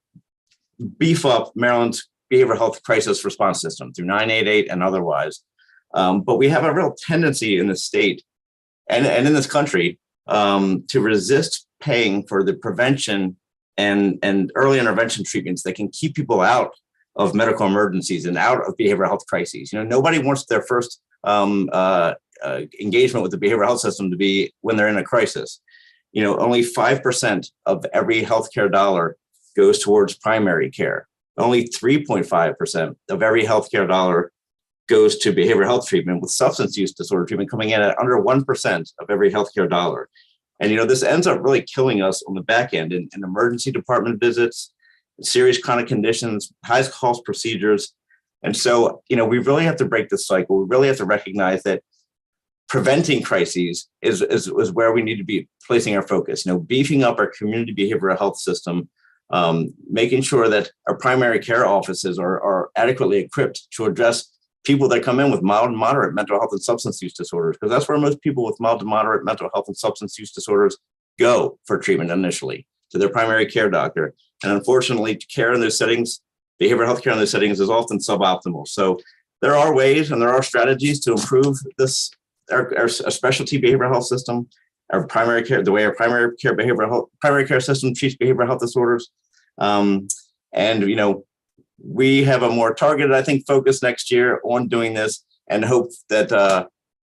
beef up Maryland's behavioral health crisis response system through 988 and otherwise. But we have a real tendency in the state and in this country to resist paying for the prevention and early intervention treatments that can keep people out of medical emergencies and out of behavioral health crises. Nobody wants their first engagement with the behavioral health system to be when they're in a crisis. only 5% of every healthcare dollar goes towards primary care. Only 3.5% of every healthcare dollar goes to behavioral health treatment, with substance use disorder treatment coming in at under 1% of every healthcare dollar. And, this ends up really killing us on the back end in emergency department visits, serious chronic conditions, high cost procedures. And so, we really have to break this cycle. We really have to recognize that preventing crises is where we need to be placing our focus, beefing up our community behavioral health system, making sure that our primary care offices are adequately equipped to address people that come in with mild and moderate mental health and substance use disorders, because that's where most people with mild to moderate mental health and substance use disorders go for treatment initially, to their primary care doctor. And unfortunately, care in those settings, behavioral health care in those settings, is often suboptimal. So there are ways and there are strategies to improve this, our specialty behavioral health system, our primary care, the way our primary care system treats behavioral health disorders. We have a more targeted, I think, focus next year on doing this, and hope that,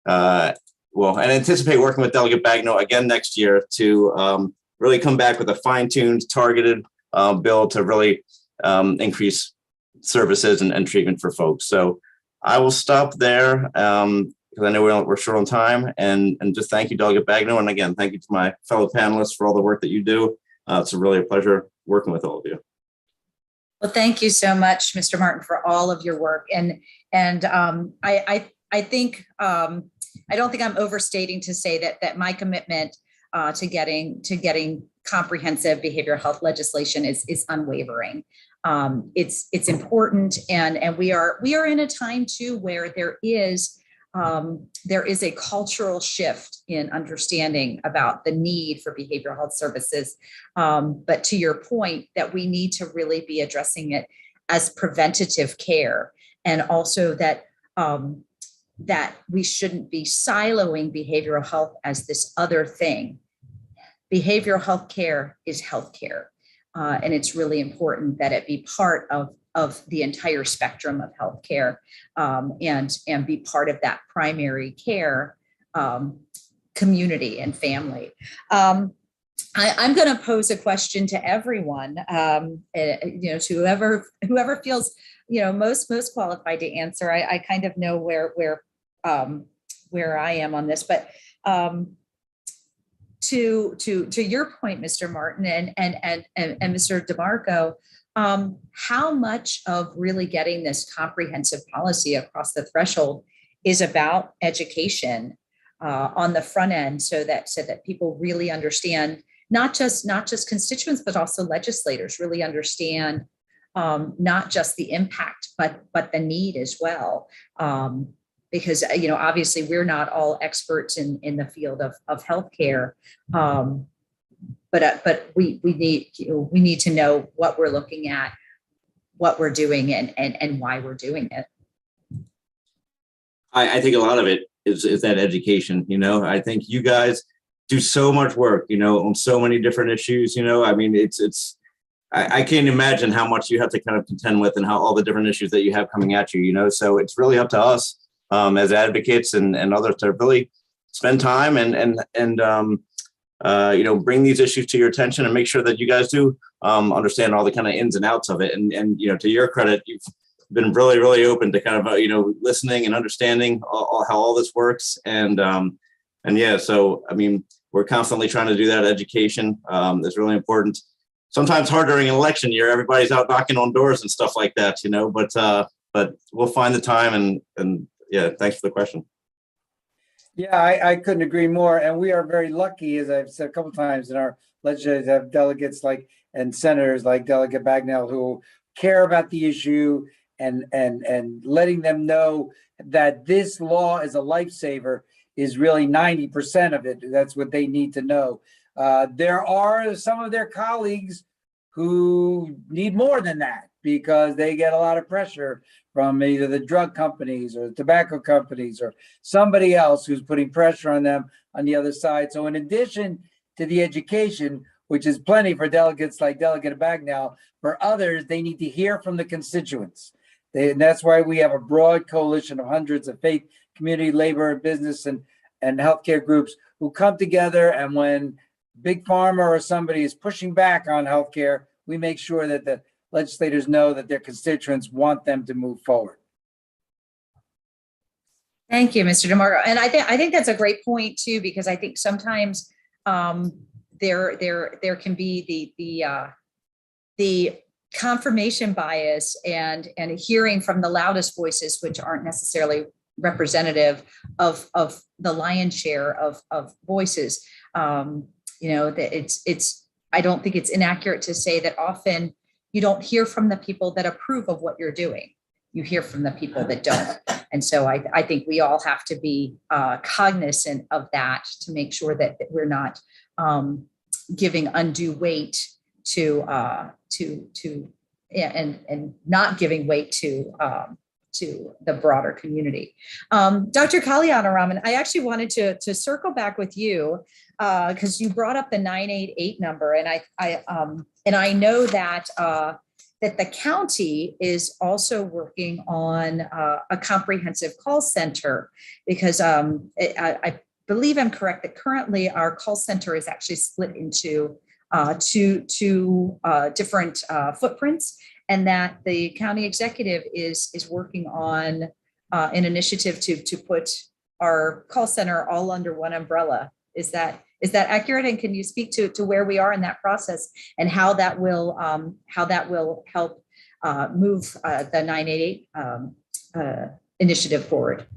and anticipate working with Delegate Bagnall again next year to really come back with a fine-tuned, targeted bill to really increase services and treatment for folks. So I will stop there because I know we're short on time, and just thank you, Delegate Bagnall. And again, thank you to my fellow panelists for all the work that you do. It's really a pleasure working with all of you. Well, thank you so much, Mr. Martin, for all of your work. And I think I don't think I'm overstating to say that my commitment to getting comprehensive behavioral health legislation is unwavering. It's important, and we are in a time too where there is a cultural shift in understanding about the need for behavioral health services. But to your point, that we need to really be addressing it as preventative care, and also that we shouldn't be siloing behavioral health as this other thing. Behavioral health care is health care. And it's really important that it be part of the entire spectrum of healthcare, and be part of that primary care community and family. I'm going to pose a question to everyone, to whoever feels most qualified to answer. I kind of know where I am on this, but to your point, Mr. Martin and Mr. DeMarco, how much of really getting this comprehensive policy across the threshold is about education on the front end, so that people really understand, not just constituents, but also legislators really understand not just the impact, but the need as well. Because obviously we're not all experts in the field of healthcare, but we need to know what we're looking at, what we're doing, and why we're doing it. I think a lot of it is that education. I think you guys do so much work, on so many different issues. I mean, I can't imagine how much you have to kind of contend with, and how all the different issues that you have coming at you. So it's really up to us as advocates and others to really spend time and bring these issues to your attention, and make sure that you guys do understand all the kind of ins and outs of it. And to your credit, you've been really, really open to kind of, listening and understanding how all this works. And yeah, so, I mean, we're constantly trying to do that education. It's really important. Sometimes hard during an election year, everybody's out knocking on doors and stuff like that, but we'll find the time, and yeah, thanks for the question. Yeah, I couldn't agree more. And we are very lucky, as I've said a couple of times, in our legislators have delegates and senators like Delegate Bagnall, who care about the issue and letting them know that this law is a lifesaver is really 90% of it. That's what they need to know. There are some of their colleagues who need more than that, because they get a lot of pressure from either the drug companies or the tobacco companies or somebody else who's putting pressure on them on the other side. So in addition to the education, which is plenty for delegates like Delegate Bagnall, for others, they need to hear from the constituents. And that's why we have a broad coalition of hundreds of faith, community, labor, business, and healthcare groups who come together. And when Big Pharma or somebody is pushing back on healthcare, we make sure that the legislators know that their constituents want them to move forward. Thank you, Mr. DeMarco. And I think that's a great point too, because I think sometimes there can be the confirmation bias and hearing from the loudest voices, which aren't necessarily representative of the lion's share of voices. That I don't think it's inaccurate to say that often you don't hear from the people that approve of what you're doing. You hear from the people that don't. And so I think we all have to be cognizant of that to make sure that we're not giving undue weight to not giving weight to the broader community. Dr. Kalyanaraman, I actually wanted to circle back with you because you brought up the 988 number, and I know that that the county is also working on a comprehensive call center, because I believe I'm correct that currently our call center is actually split into two different footprints, and that the county executive is working on an initiative to put our call center all under one umbrella. Is that accurate? And can you speak to where we are in that process and how that will help move the 988 initiative forward?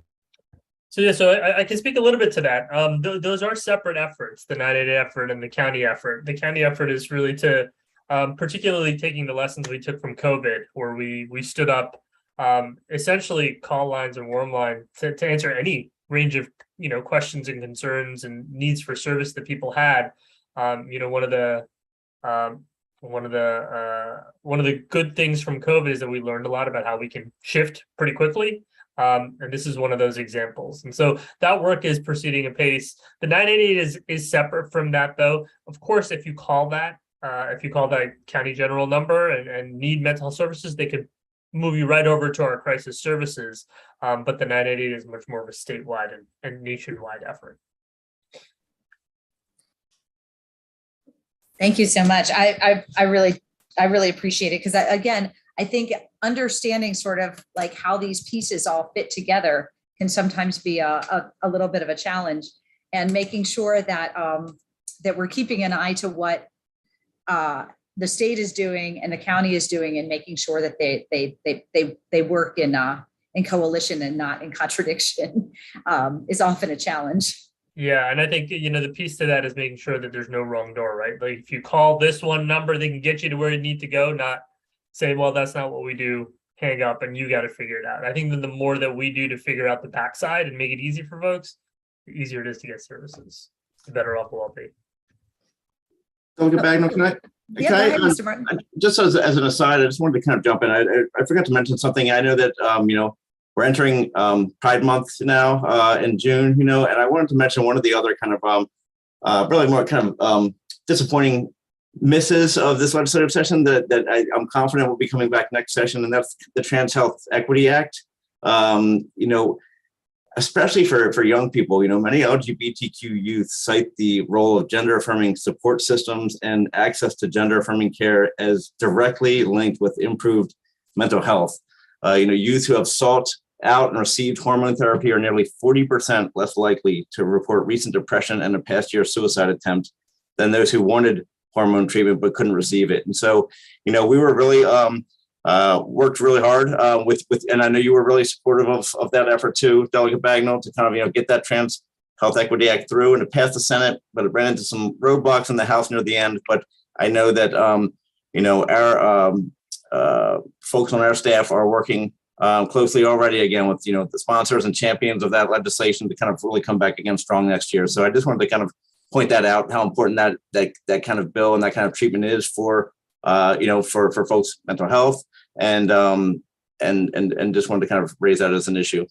So I can speak a little bit to that. Those are separate efforts, the 988 effort and the county effort. The county effort is really to particularly taking the lessons we took from COVID, where we stood up essentially call lines and warm line to answer any range of questions and concerns and needs for service that people had. One of the good things from COVID is that we learned a lot about how we can shift pretty quickly. And this is one of those examples. And so that work is proceeding apace. The 988 is separate from that, though. Of course, if you call that county general number and need mental health services, they could move you right over to our crisis services. But the 988 is much more of a statewide and nationwide effort. Thank you so much. I really appreciate it, because I think understanding sort of like how these pieces all fit together can sometimes be a little bit of a challenge, and making sure that that we're keeping an eye to what the state is doing and the county is doing, and making sure that they work in coalition and not in contradiction is often a challenge. Yeah, and I think the piece to that is making sure that there's no wrong door, right? Like if you call this one number, they can get you to where you need to go, not say, well, that's not what we do, hang up, and you got to figure it out. I think that the more that we do to figure out the backside and make it easy for folks, the easier it is to get services, the better off we'll all be. Delegate Bagnall, can Yeah, go ahead, Mr. Martin. Just as an aside, I just wanted to kind of jump in. I forgot to mention something. I know that we're entering Pride Month now in June, and I wanted to mention one of the other kind of really more kind of disappointing misses of this legislative session that I'm confident will be coming back next session, and that's the Trans Health Equity Act. Especially for young people, many LGBTQ youth cite the role of gender affirming support systems and access to gender affirming care as directly linked with improved mental health. Youth who have sought out and received hormone therapy are nearly 40% less likely to report recent depression and a past year suicide attempt than those who wanted hormone treatment but couldn't receive it. And so, we were really worked really hard with, and I know you were really supportive of that effort too, Delegate Bagnall, to kind of folks get that Trans Health Equity Act through, and it passed the Senate, but it ran into some roadblocks in the House near the end. But I know that our folks on our staff are working closely already again with the sponsors and champions of that legislation to kind of really come back again strong next year. So I just wanted to kind of point that out, how important that kind of bill and that kind of treatment is for for folks' mental health, and just wanted to kind of raise that as an issue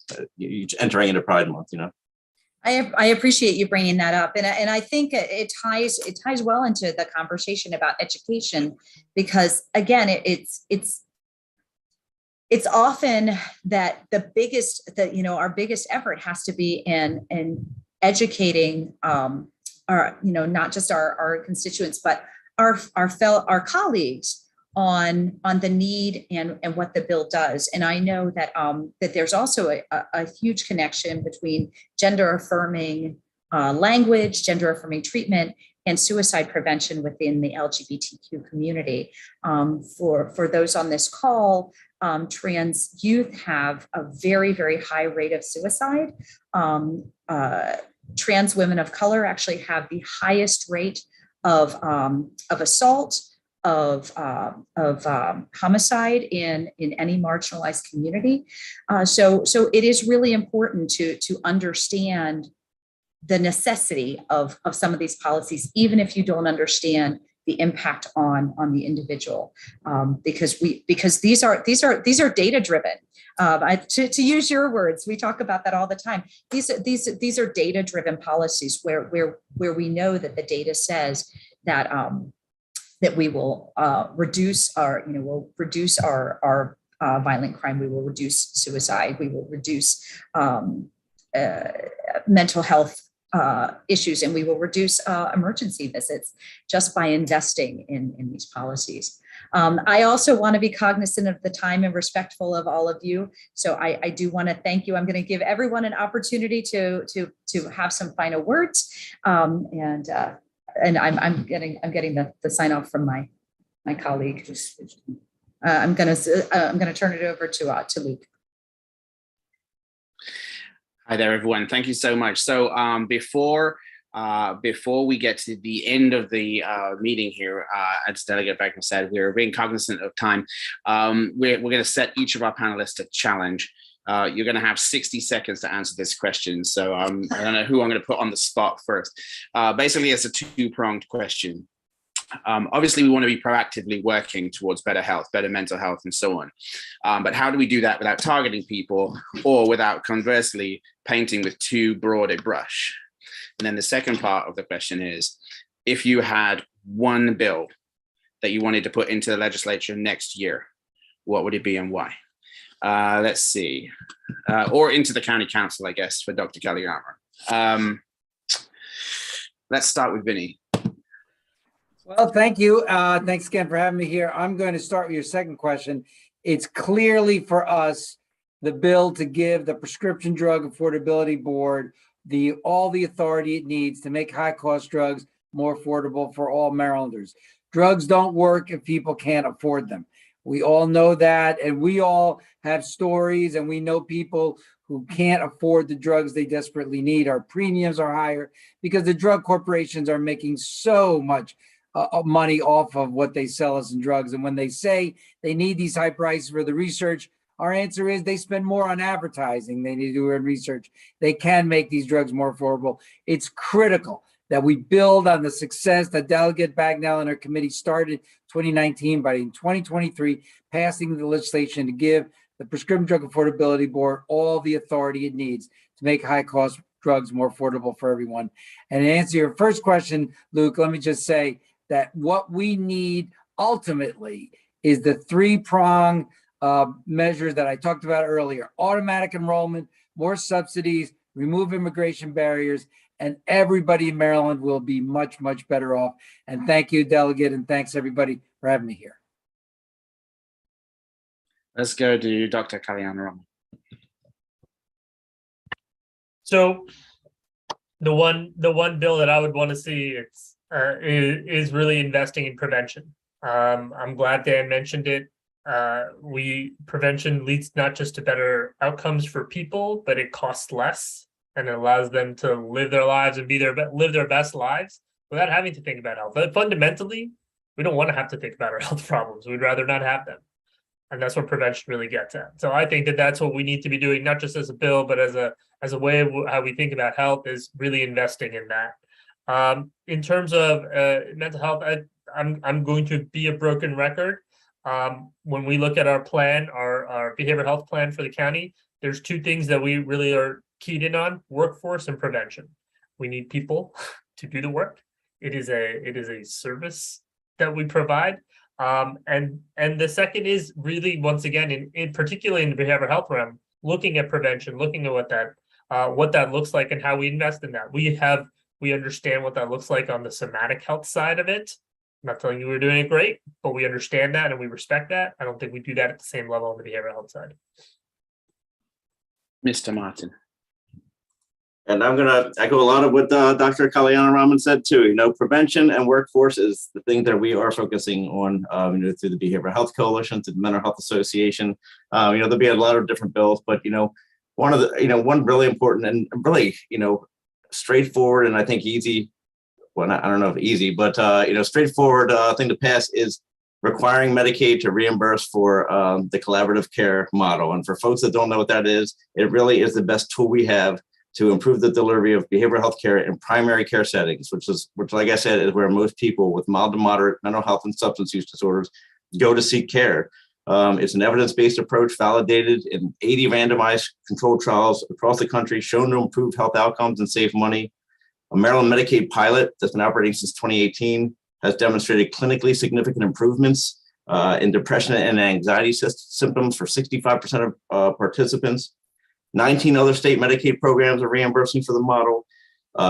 entering into Pride Month. I appreciate you bringing that up, and I think it ties well into the conversation about education, because again, it's often that our biggest effort has to be in educating not just our constituents, but our colleagues on the need and what the bill does. And I know that that there's also a huge connection between gender affirming language, gender affirming treatment, and suicide prevention within the LGBTQ community. For those on this call, trans youth have a very, very high rate of suicide. Trans women of color actually have the highest rate of assault, of homicide in any marginalized community. So it is really important to understand the necessity of some of these policies, even if you don't understand the impact on the individual, because these are data driven. To use your words, we talk about that all the time. These are data driven policies where we know that the data says that that we will reduce our violent crime, we will reduce suicide, we will reduce mental health issues, and we will reduce emergency visits just by investing in these policies. I also want to be cognizant of the time and respectful of all of you. So I do want to thank you. I'm going to give everyone an opportunity to have some final words. And I'm getting the sign off from my colleague. I'm going to turn it over to Luke. Hi there, everyone. Thank you so much. So before we get to the end of the meeting here, as Delegate Bagnall said, we're being cognizant of time. We're going to set each of our panelists a challenge. You're going to have 60 seconds to answer this question. So I don't know who I'm going to put on the spot first. Basically, it's a two-pronged question. Obviously, we want to be proactively working towards better health, better mental health, and so on. But how do we do that without targeting people or without conversely painting with too broad a brush? And then the second part of the question is, if you had one bill that you wanted to put into the legislature next year, what would it be and why? Let's see. Or into the county council, I guess, for Dr. Kelly-Armour. Let's start with Vinny. Well, thank you. Thanks again for having me here. I'm going to start with your second question. It's clearly for us the bill to give the Prescription Drug Affordability Board all the authority it needs to make high-cost drugs more affordable for all Marylanders. Drugs don't work if people can't afford them. We all know that, and we all have stories, and we know people who can't afford the drugs they desperately need. Our premiums are higher because the drug corporations are making so much money off of what they sell us in drugs. And when they say they need these high prices for the research, our answer is they spend more on advertising. They need to do in research. They can make these drugs more affordable. It's critical that we build on the success that Delegate Bagnall and her committee started 2019 by in 2023 passing the legislation to give the Prescription Drug Affordability Board all the authority it needs to make high-cost drugs more affordable for everyone. And to answer your first question, Luke, let me just say that what we need ultimately is the three-prong measures that I talked about earlier: automatic enrollment, more subsidies, remove immigration barriers, and everybody in Maryland will be much, much better off. And thank you, Delegate, and thanks everybody for having me here. Let's go to Dr. Kelly-Armour. So the one bill that I would want to see is really investing in prevention. I'm glad Dan mentioned it. Prevention leads not just to better outcomes for people, but it costs less and it allows them to live their lives and live their best lives without having to think about health. But fundamentally, we don't want to have to think about our health problems. We'd rather not have them. And that's what prevention really gets at. So I think that that's what we need to be doing, not just as a bill, but as a way of how we think about health, is really investing in that. In terms of mental health, I'm going to be a broken record. When we look at our plan, our behavioral health plan for the county, there's two things that we really are keyed in on: workforce and prevention. We need people to do the work. It is a service that we provide. And the second is really, once again, in particularly in the behavioral health realm, looking at prevention, looking at what that looks like and how we invest in that. We We understand what that looks like on the somatic health side of it. I'm not telling you we're doing it great, but we understand that and we respect that. I don't think we do that at the same level on the behavioral health side. Mr. Martin. And I'm going to echo a lot of what Dr. Kalyana Raman said too. You know, prevention and workforce is the thing that we are focusing on, you know, through the Behavioral Health Coalition, through the Mental Health Association. You know, there'll be a lot of different bills, but, you know, one really important and really, you know, straightforward and I think easy, well, I don't know if easy, but, you know, straightforward thing to pass is requiring Medicaid to reimburse for the collaborative care model. And for folks that don't know what that is, it really is the best tool we have to improve the delivery of behavioral health care in primary care settings, which, like I said, is where most people with mild to moderate mental health and substance use disorders go to seek care. It's an evidence-based approach validated in 80 randomized controlled trials across the country, shown to improve health outcomes and save money. A Maryland Medicaid pilot that's been operating since 2018 has demonstrated clinically significant improvements in depression and anxiety symptoms for 65% of participants. 19 other state Medicaid programs are reimbursing for the model.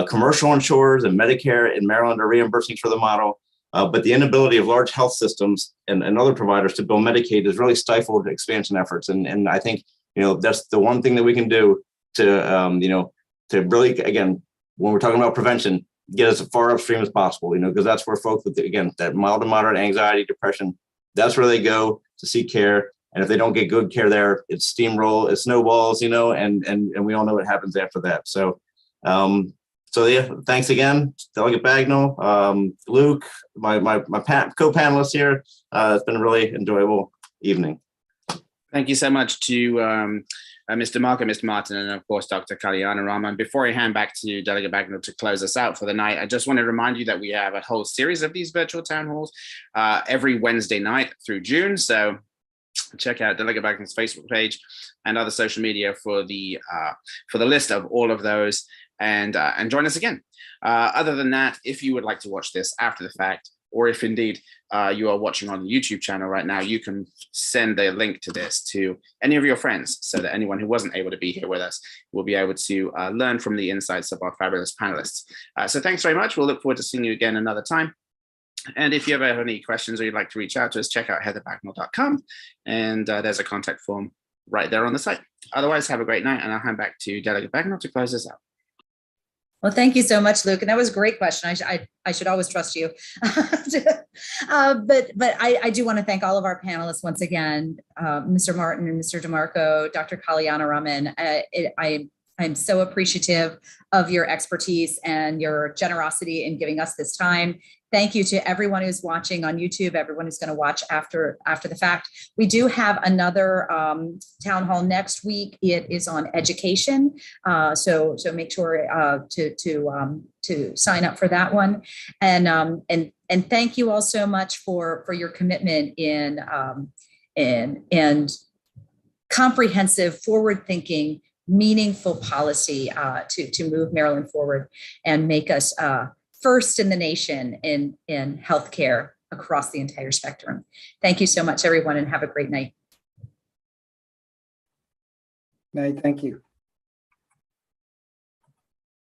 Commercial insurers and Medicare in Maryland are reimbursing for the model. But the inability of large health systems and other providers to bill Medicaid has really stifled expansion efforts. And I think, you know, that's the one thing that we can do to, you know, to really, again, when we're talking about prevention, get as far upstream as possible, you know, because that's where folks with, again, that mild to moderate anxiety, depression, that's where they go to seek care. And if they don't get good care there, it's snowballs, you know, and we all know what happens after that. So, yeah, thanks again, Delegate Bagnall, Luke, my co-panelists here. It's been a really enjoyable evening. Thank you so much to Mr. Marco, Mr. Martin, and of course, Dr. Kalyana Raman. Before I hand back to Delegate Bagnall to close us out for the night, I just want to remind you that we have a whole series of these virtual town halls every Wednesday night through June. So check out Delegate Bagnall's Facebook page and other social media for the list of all of those, and join us again. Other than that, if you would like to watch this after the fact, or if indeed you are watching on the YouTube channel right now, you can send the link to this to any of your friends so that anyone who wasn't able to be here with us will be able to learn from the insights of our fabulous panelists. So thanks very much. We'll look forward to seeing you again another time. And if you ever have any questions or you'd like to reach out to us, check out heatherbagnall.com, and there's a contact form right there on the site. Otherwise, have a great night, and I'll hand back to Delegate Bagnall to close this out. Well, thank you so much, Luke. And that was a great question. I should always trust you. But I do want to thank all of our panelists once again, Mr. Martin and Mr. DeMarco, Dr. Kalyana Raman. I'm so appreciative of your expertise and your generosity in giving us this time. Thank you to everyone who's watching on YouTube, everyone who's going to watch after the fact. We do have another town hall next week. It is on education, so make sure to sign up for that one. And thank you all so much for your commitment in and comprehensive, forward-thinking, meaningful policy to move Maryland forward and make us first in the nation in healthcare across the entire spectrum. Thank you so much, everyone, and have a great night. Night, thank you.